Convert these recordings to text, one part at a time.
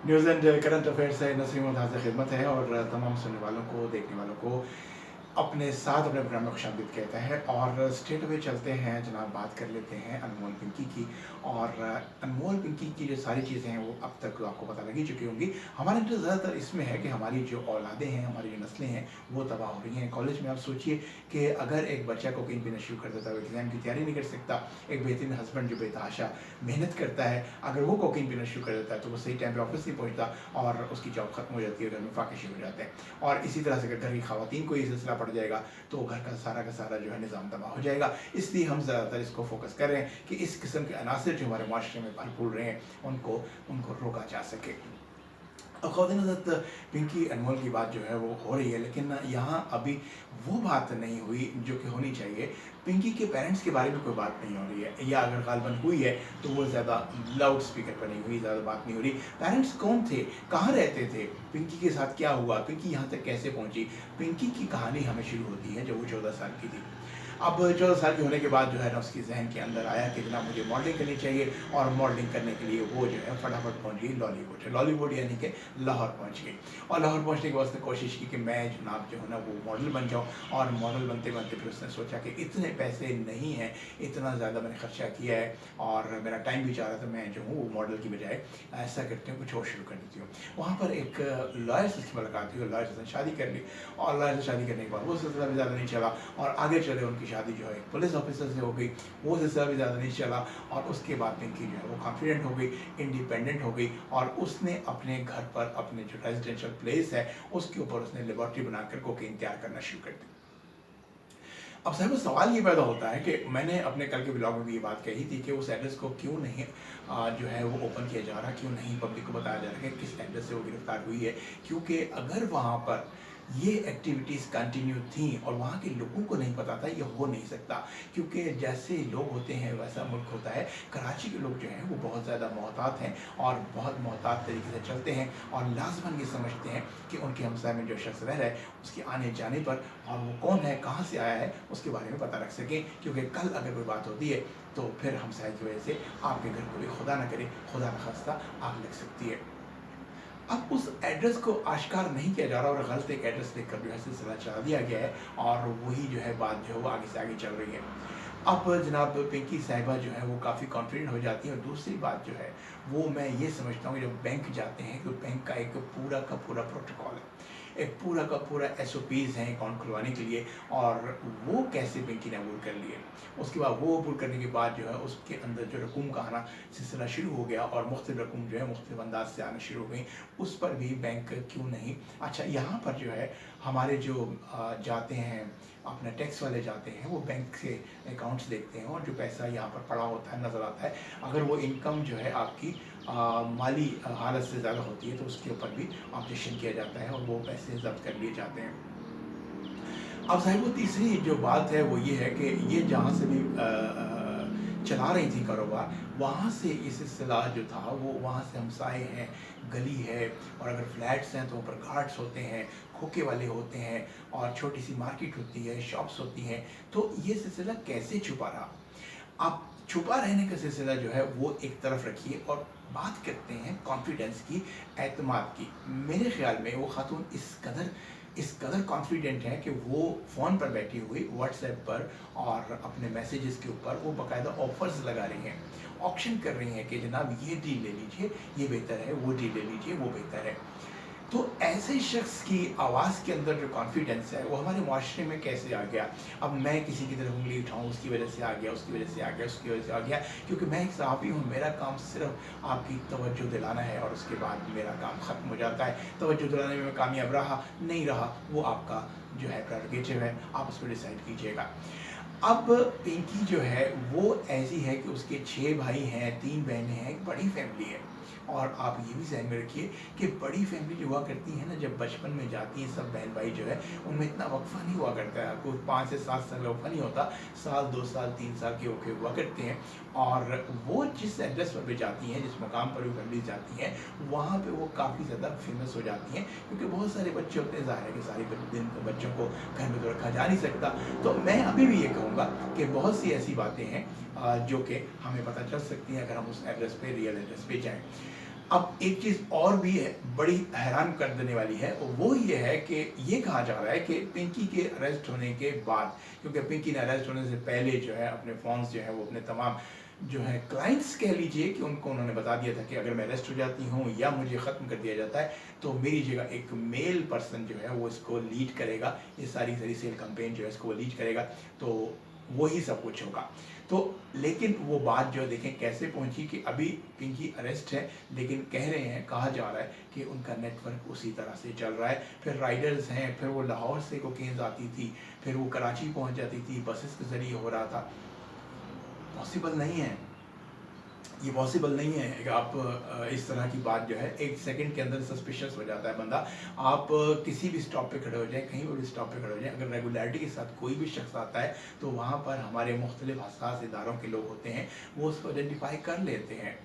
News and current affair से नसीम और हाज़िर खिदमत है और तमाम सुनने वालों को, देखने वालों को अपने साथ अपने प्रोग्राम में खुशामदीद कहता है। और स्ट्रेट अवे चलते हैं जनाब, बात कर लेते हैं अनमोल पिंकी की। और अनमोल पिंकी की जो सारी चीज़ें हैं वो अब तक आपको पता लगी चुकी होंगी। हमारा इंटरेस्ट ज़्यादातर इसमें है कि हमारी जो औलादें हैं, हमारी जो नस्लें हैं, वो तबाह हो रही हैं। कॉलेज में आप सोचिए कि अगर एक बच्चा कोकीन पीना शुरू कर देता है, वो एग्ज़ाम की तैयारी नहीं कर सकता। एक बेहतरीन हस्बैंड जो बेतहाशा मेहनत करता है, अगर वो कोकीन पीना शुरू कर देता है तो वो सही टाइम पे ऑफिस नहीं पहुंचता और उसकी जॉब खत्म हो जाती है, घर में फाके शुरू हो जाते हैं। और इसी तरह से अगर घर की खवातीन को ये सिलसिला पड़ जाएगा तो घर का सारा जो है निज़ाम तबाह हो जाएगा। इसलिए हम ज़्यादातर इसको फोकस कर रहे हैं कि इस किस्म के अनासर जो हमारे माशरे में भरपूर रहे हैं उनको उनको रोका जा सके। अब ख़ुद हज़रत पिंकी अनमोल की बात जो है वो हो रही है, लेकिन यहाँ अभी वो बात नहीं हुई जो कि होनी चाहिए। पिंकी के पेरेंट्स के बारे में कोई बात नहीं हो रही है, या अगर गालबन हुई है तो वो ज़्यादा लाउड स्पीकर पर नहीं हुई, ज़्यादा बात नहीं हो रही। पेरेंट्स कौन थे, कहाँ रहते थे, पिंकी के साथ क्या हुआ, पिंकी यहाँ तक कैसे पहुँची। पिंकी की कहानी हमें शुरू होती है जब वो 14 साल की थी। अब 14 साल के होने के बाद जो है ना उसकी जहन के अंदर आया कि जनाब मुझे मॉडलिंग करनी चाहिए, और मॉडलिंग करने के लिए वो जो है फटाफट पहुंच गई लॉलीवुड। लॉलीवुड यानी कि लाहौर पहुंच गई। और लाहौर पहुंचने के बाद उसने कोशिश की कि मैं जनाब जो है ना वो मॉडल बन जाऊँ। और मॉडल बनते बनते फिर उसने सोचा कि इतने पैसे नहीं हैं, इतना ज़्यादा मैंने खर्चा किया है और मेरा टाइम भी चाह रहा था, मैं जो हूँ वो मॉडल की बजाय ऐसा करती हूँ कुछ और शुरू कर देती हूँ। वहाँ पर एक लॉयर से उसकी मुलाकात हुई, लॉयर से शादी कर ली। और लॉयर से शादी करने के बाद वो सिलसिला भी ज़्यादा नहीं चला, और आगे चले उनकी शादी जो है एक पुलिस ऑफिसर से हो गई। वो सिलसिला भी ज़्यादा नहीं चला, और उसके बाद पिंकी जो है वो कॉन्फिडेंट हो गई, इंडिपेंडेंट हो गई, और उसने अपने घर पर अपने जो रेजिडेंशियल प्लेस है उसके ऊपर उसने लेबॉर्ट्री बनाकर कोकीन तैयार करना शुरू कर दी। अब साहब सवाल ये पैदा होता है कि मैंने अपने कल के ब्लॉग में भी ये बात कही थी कि उस एड्रेस को क्यों नहीं जो है वो ओपन किया जा रहा, क्यों नहीं पब्लिक को बताया जा रहा है कि किस एड्रेस से वो गिरफ्तार हुई है। क्योंकि अगर वहाँ पर ये एक्टिविटीज़ कंटिन्यू थी और वहाँ के लोगों को नहीं पता था, ये हो नहीं सकता। क्योंकि जैसे लोग होते हैं वैसा मुल्क होता है। कराची के लोग जो हैं वो बहुत ज़्यादा मोहतात हैं और बहुत मोहतात तरीके से चलते हैं, और लाजमन ये समझते हैं कि उनके हमसाय में जो शख्स रह रहा है उसके आने जाने पर और वो कौन है, कहाँ से आया है, उसके बारे में पता रख सकें। क्योंकि कल अगर कोई बात होती है तो फिर हमसाय की वजह से आपके घर को भी खुदा न करे, खुदा न खास्ता आग लग सकती है। अब उस एड्रेस को आश्कार नहीं किया जा रहा और गलत एक एड्रेस लिखकर जो है सिलसिला चला दिया गया है, और वही जो है बात जो है वो आगे से आगे चल रही है। अब जनाब पिंकी साहिबा जो है वो काफ़ी कॉन्फिडेंट हो जाती है। और दूसरी बात जो है वो मैं ये समझता हूँ, जब बैंक जाते हैं तो बैंक का एक पूरा का पूरा प्रोटोकॉल है, एक पूरा का पूरा SOPs हैं अकाउंट खुलवाने के लिए, और वो कैसे पिंकी ने अबूल कर लिए। उसके बाद वो अबूल करने के बाद जो है उसके अंदर जो रकूम का आना सिलसिला शुरू हो गया, और मुख्तलिफ रकूम जो है मुख्तलिफ अंदाज से आना शुरू हो गई। उस पर भी बैंक क्यों नहीं। अच्छा, यहाँ पर जो है हमारे जो जाते हैं अपना टैक्स वाले जाते हैं, वो बैंक से अकाउंट्स देखते हैं, और जो पैसा यहाँ पर पड़ा होता है नज़र आता है। अगर वो इनकम जो है आपकी माली हालत से ज़्यादा होती है तो उसके ऊपर भी ऑब्जेक्शन किया जाता है और वो पैसे जब्त कर लिए जाते हैं। अब साहिब वो तीसरी जो बात है वो ये है कि ये जहाँ से भी चला रही थी कारोबार, वहाँ से ये सिलसिला जो था वो वहाँ से हमसाए हैं, गली है, और अगर फ्लैट्स हैं तो ऊपर गार्ड्स होते हैं, खोखे वाले होते हैं, और छोटी सी मार्केट होती है, शॉप्स होती हैं। तो ये सिलसिला कैसे छुपा रहा। आप छुपा रहने का सिलसिला जो है वो एक तरफ रखिए, और बात करते हैं कॉन्फिडेंस की, एतमाद की। मेरे ख्याल में वो खातून इस कदर कॉन्फिडेंट है कि वो फ़ोन पर बैठी हुई व्हाट्सएप पर और अपने मैसेजेस के ऊपर वो बाकायदा ऑफर्स लगा रही हैं, ऑप्शन कर रही हैं कि जनाब ये डील ले लीजिए, ये बेहतर है, वो डील ले लीजिए, वो बेहतर है। तो ऐसे शख्स की आवाज़ के अंदर जो कॉन्फिडेंस है वो हमारे माशरे में कैसे आ गया। अब मैं किसी की तरफ उंगली उठाऊँ, उसकी वजह से आ गया, उसकी वजह से आ गया, उसकी वजह से आ गया, क्योंकि मैं एक सहाफ़ी हूँ, मेरा काम सिर्फ आपकी तवज्जो दिलाना है, और उसके बाद मेरा काम ख़त्म हो जाता है। तवज्जो दिलाने में मैं कामयाब रहा नहीं रहा वो आपका जो है प्रेरोगेटिव है, आप उस पर डिसाइड कीजिएगा। अब पिंकी जो है वो ऐसी है कि उसके 6 भाई हैं, 3 बहनें हैं, एक बड़ी फैमिली है। और आप ये भी ज़हन में रखिए कि बड़ी फैमिली जो हुआ करती है ना, जब बचपन में जाती हैं सब बहन भाई जो है उनमें इतना वक्फा नहीं हुआ करता है। आपको 5 से 7 साल का वक्फा नहीं होता, साल 2 साल 3 साल के होके हुआ करते हैं। और वो जिस एड्रेस पर भी जाती हैं, जिस मकाम पर भी फैमिली जाती हैं, वहाँ पे वो काफ़ी ज़्यादा फेमस हो जाती हैं, क्योंकि बहुत सारे बच्चे होते हैं। ज़ाहिर है कि सारे दिन तो बच्चों को घर में तो रखा जा नहीं सकता। तो मैं अभी भी ये कहूँगा कि बहुत सी ऐसी बातें हैं जो कि हमें पता चल सकती हैं अगर हम उस एड्रेस पे, रियल एड्रेस पे जाएँ। अब एक चीज़ और भी है, बड़ी हैरान कर देने वाली है, वो ये है कि ये कहा जा रहा है कि पिंकी के अरेस्ट होने के बाद, क्योंकि पिंकी ने अरेस्ट होने से पहले जो है अपने फ़ोन्स जो है वो अपने तमाम जो है क्लाइंट्स कह लीजिए कि उनको उन्होंने बता दिया था कि अगर मैं अरेस्ट हो जाती हूँ या मुझे ख़त्म कर दिया जाता है तो मेरी जगह एक मेल पर्सन जो है वो इसको लीड करेगा, ये सारी सारी सेल कैंपेन जो है इसको वो लीड करेगा, तो वही सब कुछ होगा। तो लेकिन वो बात जो देखें कैसे पहुंची कि अभी पिंकी अरेस्ट है, लेकिन कह रहे हैं, कहा जा रहा है कि उनका नेटवर्क उसी तरह से चल रहा है। फिर राइडर्स हैं, फिर वो लाहौर से कोकेन्स आती थी, फिर वो कराची पहुंच जाती थी, बसेस के ज़रिए हो रहा था। पॉसिबल नहीं है, ये पॉसिबल नहीं है कि आप इस तरह की बात जो है एक सेकंड के अंदर सस्पिशियस हो जाता है बंदा। आप किसी भी स्टॉप पे खड़े हो जाएं, कहीं पर भी स्टॉप पे खड़े हो जाएं, अगर रेगुलरिटी के साथ कोई भी शख्स आता है तो वहाँ पर हमारे मुख्तलिफ हसास इदारों के लोग होते हैं, वो उसको आइडेंटिफाई कर लेते हैं।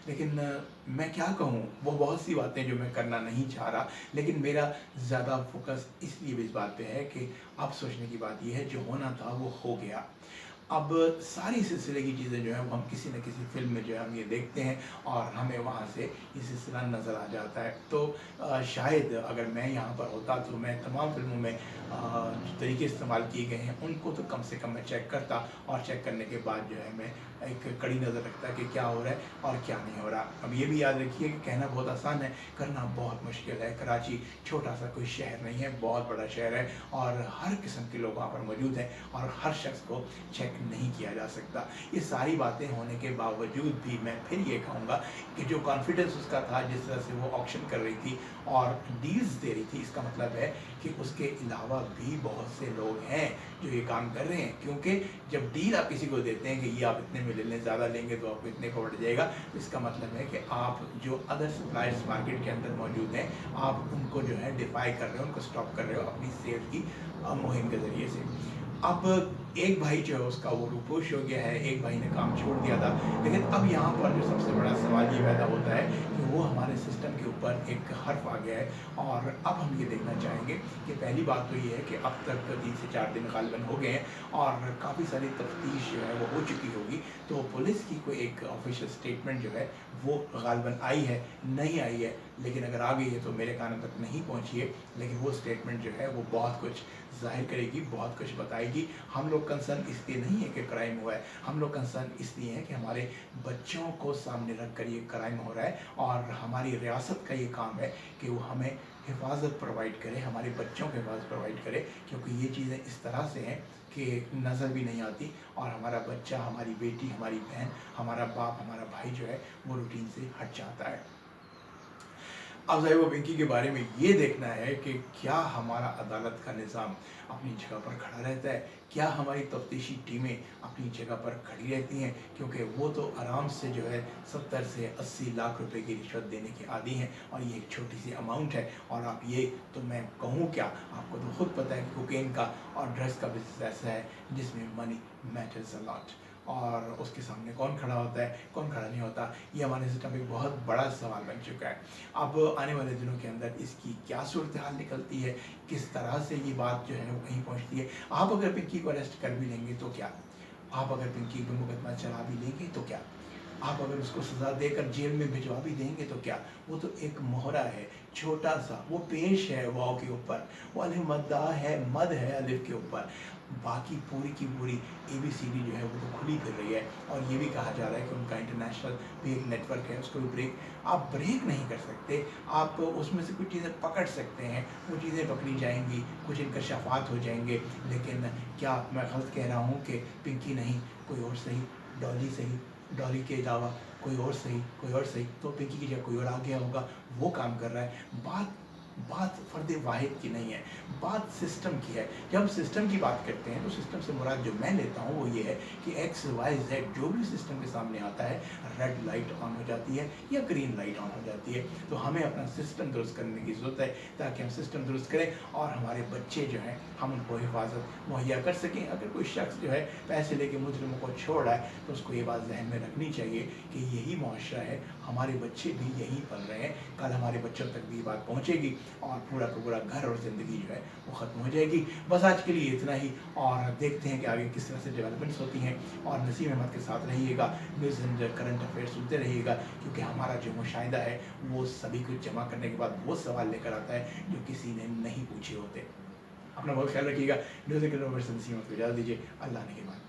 लेकिन मैं क्या कहूँ, वो बहुत सी बातें जो मैं करना नहीं चाह रहा, लेकिन मेरा ज़्यादा फोकस इसलिए भी इस बात पे है कि अब सोचने की बात यह है जो होना था वो हो गया। अब सारी सिलसिले की चीज़ें जो है वो हम किसी न किसी फ़िल्म में जो है हम ये देखते हैं और हमें वहाँ से ये सिलसिला नज़र आ जाता है। तो शायद अगर मैं यहाँ पर होता तो मैं तमाम फ़िल्मों में जो तरीके इस्तेमाल किए गए हैं उनको तो कम से कम मैं चेक करता, और चेक करने के बाद जो है मैं एक कड़ी नज़र रखता कि क्या हो रहा है और क्या नहीं हो रहा। अब ये भी याद रखिए कि कहना बहुत आसान है, करना बहुत मुश्किल है। कराची छोटा सा कोई शहर नहीं है, बहुत बड़ा शहर है और हर किस्म के लोग वहाँ पर मौजूद हैं और हर शख्स को चेक नहीं किया जा सकता। ये सारी बातें होने के बावजूद भी मैं फिर ये कहूँगा कि जो कॉन्फिडेंस उसका था, जिस तरह से वो ऑक्शन कर रही थी और डील्स दे रही थी, इसका मतलब है कि उसके अलावा भी बहुत से लोग हैं जो ये काम कर रहे हैं। क्योंकि जब डील आप किसी को देते हैं कि ये आप इतने में ले लें, ज़्यादा लेंगे तो आपको इतने का बढ़ जाएगा, तो इसका मतलब है कि आप जो अदर सप्लायर्स मार्केट के अंदर मौजूद हैं, आप उनको जो है डिफाई कर रहे हो, उनको स्टॉप कर रहे हो अपनी सेल की मुहिम के ज़रिए से। अब एक भाई जो है उसका वो रूपोश हो गया है, एक भाई ने काम छोड़ दिया था, लेकिन अब यहाँ पर जो सबसे बड़ा सवाल ये पैदा होता है कि वो हमारे सिस्टम के ऊपर एक हर्फ आ गया है। और अब हम ये देखना चाहेंगे कि पहली बात तो ये है कि अब तक 3 से 4 दिन गालिबन हो गए हैं और काफ़ी सारी तफ्तीश जो है वो हो चुकी होगी, तो पुलिस की कोई एक ऑफिशियल स्टेटमेंट जो है वो गालिबन आई है, नहीं आई है, लेकिन अगर आ गई है तो मेरे कानों तक नहीं पहुँची है, लेकिन वो स्टेटमेंट जो है वो बहुत कुछ ज़ाहिर करेगी, बहुत कुछ बताएगी। हम लोग कंसर्न इसलिए नहीं है कि क्राइम हुआ है, हम लोग कंसर्न इसलिए है कि हमारे बच्चों को सामने रख कर ये क्राइम हो रहा है और हमारी रियासत का ये काम है कि वो हमें हिफाजत प्रोवाइड करे, हमारे बच्चों को हिफाजत प्रोवाइड करे, क्योंकि ये चीज़ें इस तरह से हैं कि नज़र भी नहीं आती और हमारा बच्चा, हमारी बेटी, हमारी बहन, हमारा बाप, हमारा भाई जो है वो रूटीन से हट जाता है। अब ज़ाहिर वो पिंकी के बारे में ये देखना है कि क्या हमारा अदालत का निज़ाम अपनी जगह पर खड़ा रहता है, क्या हमारी तफ्तीशी टीमें अपनी जगह पर खड़ी रहती हैं, क्योंकि वो तो आराम से जो है 70 से 80 लाख रुपए की रिश्वत देने के आदी हैं और ये एक छोटी सी अमाउंट है। और आप ये तो मैं कहूँ क्या, आपको तो खुद पता है कि कोकेन का और ड्रग्स का बिजनेस ऐसा है जिसमें मनी मैटर्स अ लॉट, और उसके सामने कौन खड़ा होता है, कौन खड़ा नहीं होता, ये हमारे सिस्टम में एक बहुत बड़ा सवाल बन चुका है। अब आने वाले दिनों के अंदर इसकी क्या सूरत हाल निकलती है, किस तरह से ये बात जो है वो कहीं पहुंचती है। आप अगर पिंकी को अरेस्ट कर भी लेंगे तो क्या, आप अगर पिंकी पर मुकदमा चला भी लेंगे तो क्या, आप अगर उसको सज़ा देकर जेल में भिजवा भी देंगे तो क्या, वो तो एक मोहरा है, छोटा सा, वो पेश है वाव के ऊपर, वो अलिफ मद्दा है, मद है अलिफ के ऊपर, बाकी पूरी की पूरी ABCD जो है वो तो खुली फिर रही है। और ये भी कहा जा रहा है कि उनका इंटरनेशनल भी एक नेटवर्क है, उसको भी आप ब्रेक नहीं कर सकते। आप उसमें से कुछ चीज़ें पकड़ सकते हैं, वो चीज़ें पकड़ी जाएंगी, कुछ इंकशाफात हो जाएंगे, लेकिन क्या मैं गलत कह रहा हूँ कि पिंकी नहीं, कोई और सही, डॉली सही, डॉली के अलावा कोई और सही, कोई और सही, तो पिंकी की जगह कोई और आ गया होगा, वो काम कर रहा है। बात फ़र्द वाहिद की नहीं है, बात सिस्टम की है। जब सिस्टम की बात करते हैं तो सिस्टम से मुराद जो मैं लेता हूँ वो ये है कि XYZ जो भी सिस्टम के सामने आता है, रेड लाइट ऑन हो जाती है या ग्रीन लाइट ऑन हो जाती है। तो हमें अपना सिस्टम दुरुस्त करने की ज़रूरत है ताकि हम सिस्टम दुरुस्त करें और हमारे बच्चे जो हैं हम उनको हिफाजत मुहैया कर सकें। अगर कोई शख्स जो है पैसे लेके मुजरिमों को छोड़ रहा है तो उसको ये बात जहन में रखनी चाहिए कि यही मुआशरा है हमारे बच्चे भी यहीं पल रहे हैं, कल हमारे बच्चों तक भी ये बात पहुँचेगी और पूरा का पूरा घर और ज़िंदगी जो है वो ख़त्म हो जाएगी। बस आज के लिए इतना ही, और देखते हैं कि आगे किस तरह से डेवलपमेंट्स होती हैं। और नसीम अहमद के साथ रहिएगा, न्यूज़ एंड करंट अफेयर्स सुनते रहिएगा, क्योंकि हमारा जो मुशाहिदा है वो सभी कुछ जमा करने के बाद वो सवाल लेकर आता है जो किसी ने नहीं पूछे होते। अपना बहुत ख्याल रखिएगा। न्यूज़ एंड करंट अफेयर्स से नसीम अहमद को इजाज़त दीजिए। अल्लाह ने के बाद।